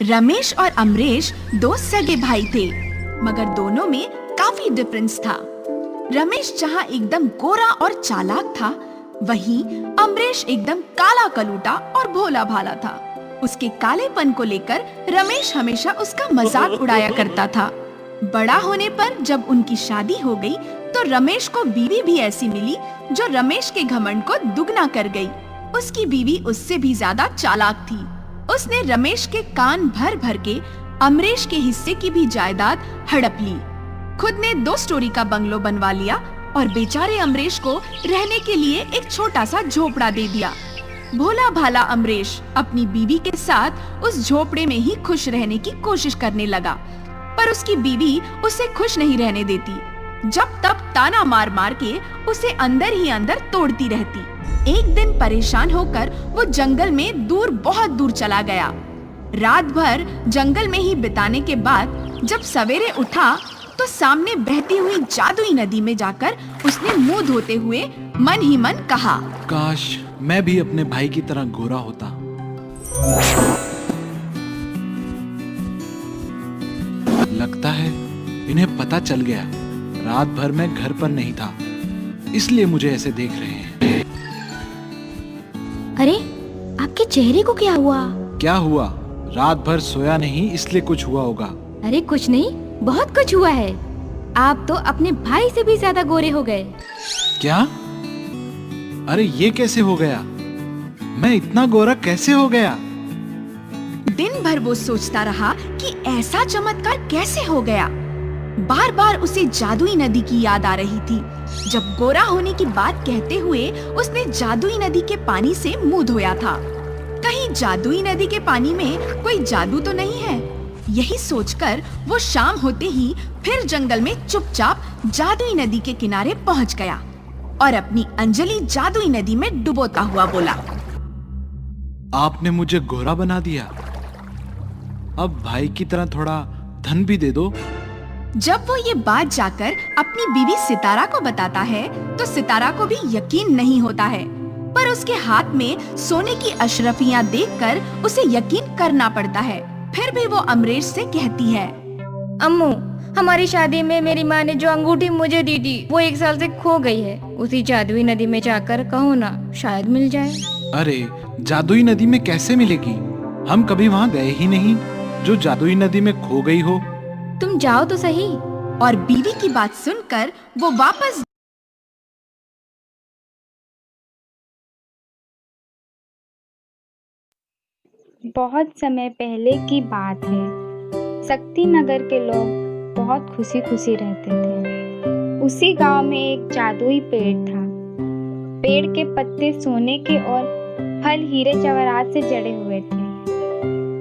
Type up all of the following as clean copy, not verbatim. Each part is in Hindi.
रमेश और अमरेश दो सगे भाई थे, मगर दोनों में काफी डिफरेंस था। रमेश जहाँ एकदम गोरा और चालाक था, वहीं अमरेश एकदम काला कलूटा और भोला भाला था। उसके कालेपन को लेकर रमेश हमेशा उसका मजाक उड़ाया करता था। बड़ा होने पर जब उनकी शादी हो गई, तो रमेश को बीवी भी ऐसी मिली जो रमेश के घमंड को दुगना कर गई। उसकी बीवी उससे भी ज्यादा चालाक थी। उसने रमेश के कान भर भर के अमरेश के हिस्से की भी जायदाद हड़प ली। खुद ने 2 स्टोरी का बंगलो बनवा लिया और बेचारे अमरेश को रहने के लिए एक छोटा सा झोपड़ा दे दिया। भोला भाला अमरेश अपनी बीवी के साथ उस झोपड़े में ही खुश रहने की कोशिश करने लगा, पर उसकी बीवी उसे खुश नहीं रहने देती। जब तब ताना मार मार के उसे अंदर ही अंदर तोड़ती रहती। एक दिन परेशान होकर वो जंगल में बहुत दूर चला गया। रात भर जंगल में ही बिताने के बाद जब सवेरे उठा, तो सामने बहती हुई जादुई नदी में जाकर उसने मुंह धोते हुए मन ही मन कहा, काश मैं भी अपने भाई की तरह गोरा होता। लगता है इन्हें पता चल गया, रात भर मैं घर पर नहीं था, इसलिए मुझे ऐसे देख रहे हैं। अरे, आपके चेहरे को क्या हुआ? क्या हुआ? रात भर सोया नहीं, इसलिए कुछ हुआ होगा। अरे कुछ नहीं, बहुत कुछ हुआ है। आप तो अपने भाई से भी ज्यादा गोरे हो गए। क्या? अरे ये कैसे हो गया? मैं इतना गोरा कैसे हो गया? दिन भर वो सोचता रहा कि ऐसा चमत्कार कैसे हो गया। बार बार उसे जादुई नदी की याद आ रही थी। जब गोरा होने की बात कहते हुए उसने जादुई नदी के पानी से मुंह धोया था। कहीं जादुई नदी के पानी में कोई जादू तो नहीं है? यही सोचकर वो शाम होते ही फिर जंगल में चुपचाप जादुई नदी के किनारे पहुंच गया और अपनी अंजलि जादुई नदी में डुबोता हुआ बोला, आपने मुझे गोरा बना दिया। अब भाई की तरह थोड़ा धन भी दे दो। जब वो ये बात जाकर अपनी बीवी सितारा को बताता है, तो सितारा को भी यकीन नहीं होता है, पर उसके हाथ में सोने की अशरफियां देखकर उसे यकीन करना पड़ता है। फिर भी वो अमरेश से कहती है, अम्मू, हमारी शादी में मेरी माँ ने जो अंगूठी मुझे दी थी, वो 1 साल से खो गई है। उसी जादुई नदी में जाकर कहो ना, शायद मिल जाए। अरे जादुई नदी में कैसे मिलेगी? हम कभी वहाँ गए ही नहीं जो जादुई नदी में खो गई हो। तुम जाओ तो सही। और बीवी की बात सुनकर वो वापस बहुत समय पहले की बात है। शक्ति नगर के लोग बहुत खुशी खुशी रहते थे। उसी गांव में एक जादुई पेड़ था। पेड़ के पत्ते सोने के और फल हीरे जवाहरात से जड़े हुए थे।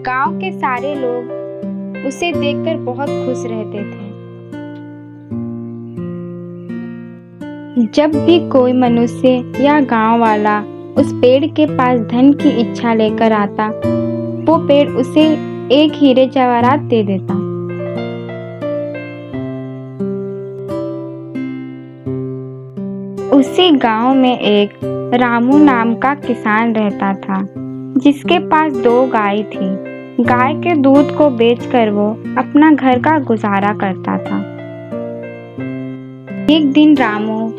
गांव के सारे लोग उसे देखकर बहुत खुश रहते थे। जब भी कोई मनुष्य या गांव वाला उस पेड़ के पास धन की इच्छा लेकर आता, वो पेड़ उसे एक हीरे जवाहरात दे देता। उसी गांव में एक रामू नाम का किसान रहता था, जिसके पास 2 गाय थी। गाय के दूध को बेचकर वो अपना घर का गुजारा करता था। एक दिन रामू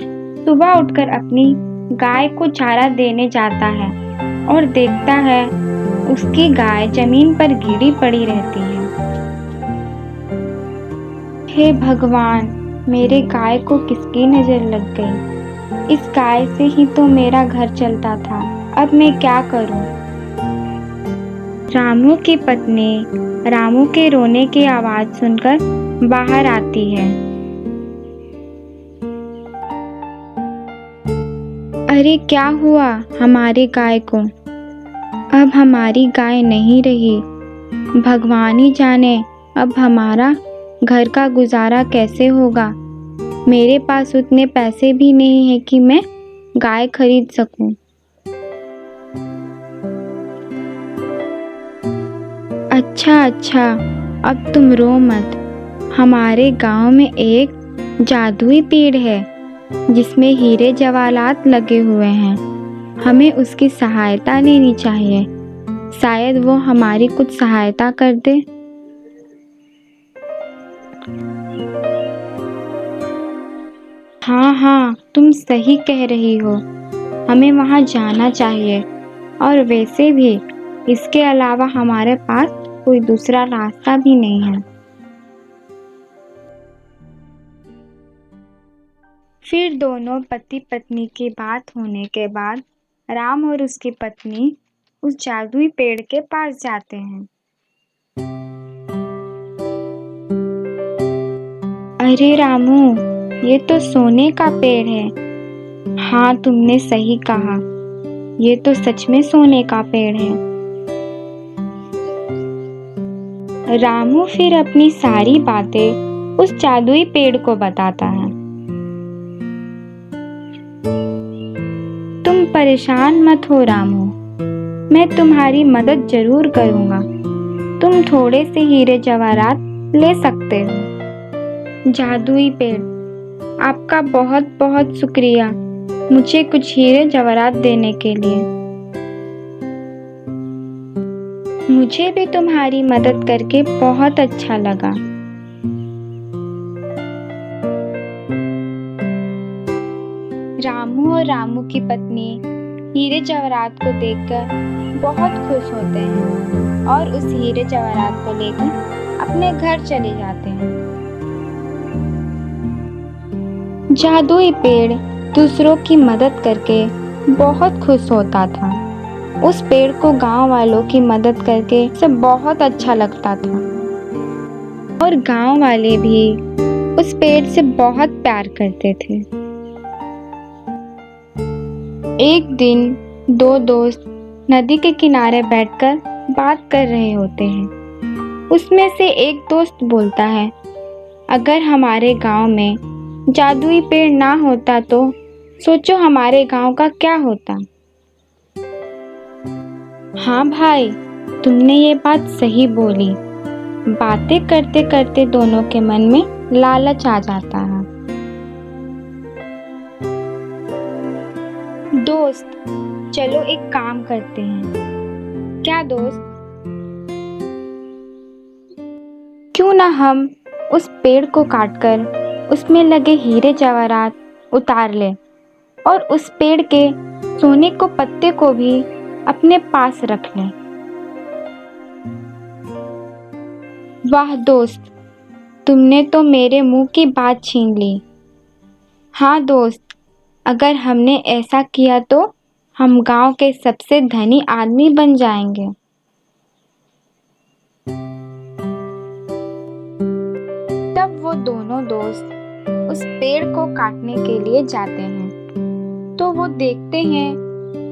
सुबह उठकर अपनी गाय को चारा देने जाता है और देखता है उसकी गाय जमीन पर गिरी पड़ी रहती है। हे भगवान, मेरे गाय को किसकी नजर लग गई? इस गाय से ही तो मेरा घर चलता था, अब मैं क्या करूं? रामू की पत्नी रामू के रोने की आवाज सुनकर बाहर आती है। अरे क्या हुआ हमारी गाय को? अब हमारी गाय नहीं रही। भगवान ही जाने अब हमारा घर का गुजारा कैसे होगा। मेरे पास उतने पैसे भी नहीं है कि मैं गाय खरीद सकूं। अच्छा, अब तुम रो मत। हमारे गांव में एक जादुई पेड़ है जिसमें हीरे जवाहरात लगे हुए हैं। हमें उसकी सहायता लेनी चाहिए। शायद वो हमारी कुछ सहायता कर दे। हाँ, तुम सही कह रही हो। हमें वहाँ जाना चाहिए। और वैसे भी इसके अलावा हमारे पास कोई दूसरा रास्ता भी नहीं है। फिर दोनों पति पत्नी की बात होने के बाद राम और उसकी पत्नी उस जादुई पेड़ के पास जाते हैं। अरे रामू, ये तो सोने का पेड़ है। हाँ, तुमने सही कहा। ये तो सच में सोने का पेड़ है। रामू फिर अपनी सारी बातें उस जादुई पेड़ को बताता है। तुम परेशान मत हो रामू, मैं तुम्हारी मदद जरूर करूँगा। तुम थोड़े से हीरे जवाहरात ले सकते हो। जादुई पेड़, आपका बहुत बहुत शुक्रिया मुझे कुछ हीरे जवाहरात देने के लिए। मुझे भी तुम्हारी मदद करके बहुत अच्छा लगा। रामू और रामू की पत्नी हीरे जवाहरात को देखकर बहुत खुश होते हैं और उस हीरे जवाहरात को लेकर अपने घर चले जाते हैं। जादुई पेड़ दूसरों की मदद करके बहुत खुश होता था। उस पेड़ को गांव वालों की मदद करके सब बहुत अच्छा लगता था और गांव वाले भी उस पेड़ से बहुत प्यार करते थे। एक दिन दो दोस्त नदी के किनारे बैठकर बात कर रहे होते हैं। उसमें से एक दोस्त बोलता है, अगर हमारे गांव में जादुई पेड़ ना होता तो सोचो हमारे गांव का क्या होता। हाँ भाई, तुमने ये बात सही बोली। बातें करते करते दोनों के मन में लालच आ जाता है। दोस्त, चलो एक काम करते हैं। क्या दोस्त? क्यों ना हम उस पेड़ को काटकर उसमें लगे हीरे जवाहरात उतार ले और उस पेड़ के सोने को पत्ते को भी अपने पास रख लें। वाह दोस्त, तुमने तो मेरे मुंह की बात छीन ली। हाँ दोस्त, अगर हमने ऐसा किया तो हम गांव के सबसे धनी आदमी बन जाएंगे। तब वो दोनों दोस्त उस पेड़ को काटने के लिए जाते हैं तो वो देखते हैं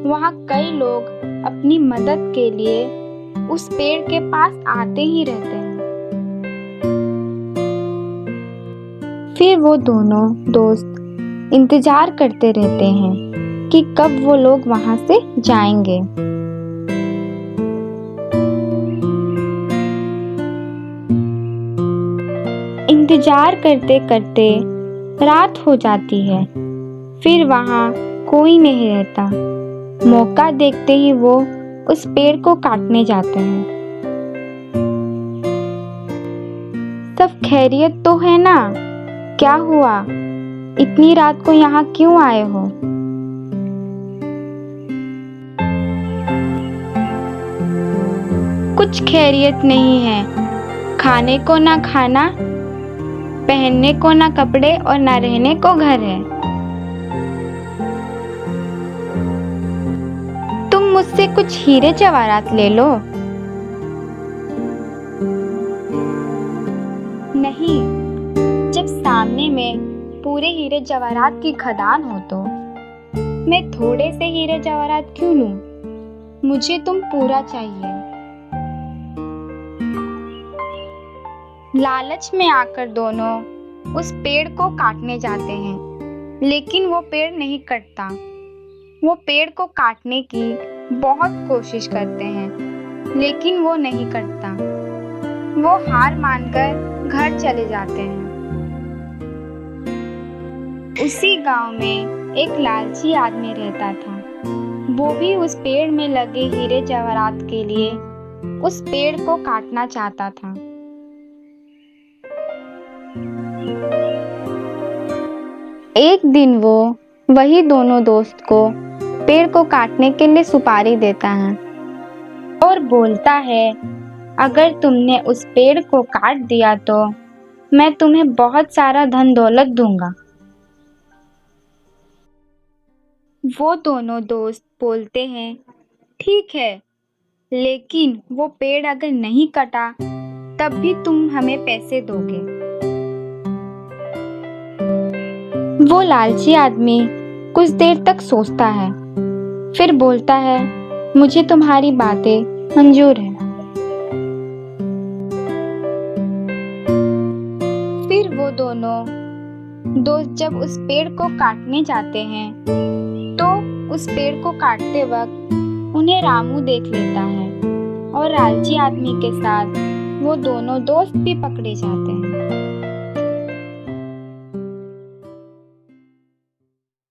वहाँ कई लोग अपनी मदद के लिए उस पेड़ के पास आते ही रहते हैं। फिर वो दोनों दोस्त इंतजार करते रहते हैं कि कब वो लोग वहाँ से जाएंगे। इंतजार करते करते रात हो जाती है। फिर वहाँ कोई नहीं रहता। मौका देखते ही वो उस पेड़ को काटने जाते हैं। सब खैरियत तो है ना? क्या हुआ? इतनी रात को यहाँ क्यों आए हो? कुछ खैरियत नहीं है। खाने को ना खाना, पहनने को ना कपड़े और ना रहने को घर है। तुम मुझसे कुछ हीरे जवाहरात ले लो। नहीं, जब सामने में पूरे हीरे जवाहरात की खदान हो तो मैं थोड़े से हीरे जवाहरात क्यों लूं? मुझे तुम पूरा चाहिए। लालच में आकर दोनों उस पेड़ को काटने जाते हैं, लेकिन वो पेड़ नहीं कटता। वो पेड़ को काटने की बहुत कोशिश करते हैं, लेकिन वो नहीं कटता। वो हार मानकर घर चले जाते हैं। उसी गांव में एक लालची आदमी रहता था। वो भी उस पेड़ में लगे हीरे जवाहरात के लिए उस पेड़ को काटना चाहता था। एक दिन वो वही दोनों दोस्त को पेड़ को काटने के लिए सुपारी देता है और बोलता है, अगर तुमने उस पेड़ को काट दिया तो मैं तुम्हें बहुत सारा धन दौलत दूंगा। वो दोनों दोस्त बोलते हैं, ठीक है, लेकिन वो पेड़ अगर नहीं कटा तब भी तुम हमें पैसे दोगे। वो लालची आदमी कुछ देर तक सोचता है, फिर बोलता है, मुझे तुम्हारी बातें मंजूर है। फिर वो दोनों दोस्त जब उस पेड़ को काटने जाते हैं तो उस पेड़ को काटते वक्त उन्हें रामू देख लेता है और लालची आदमी के साथ वो दोनों दोस्त भी पकड़े जाते हैं।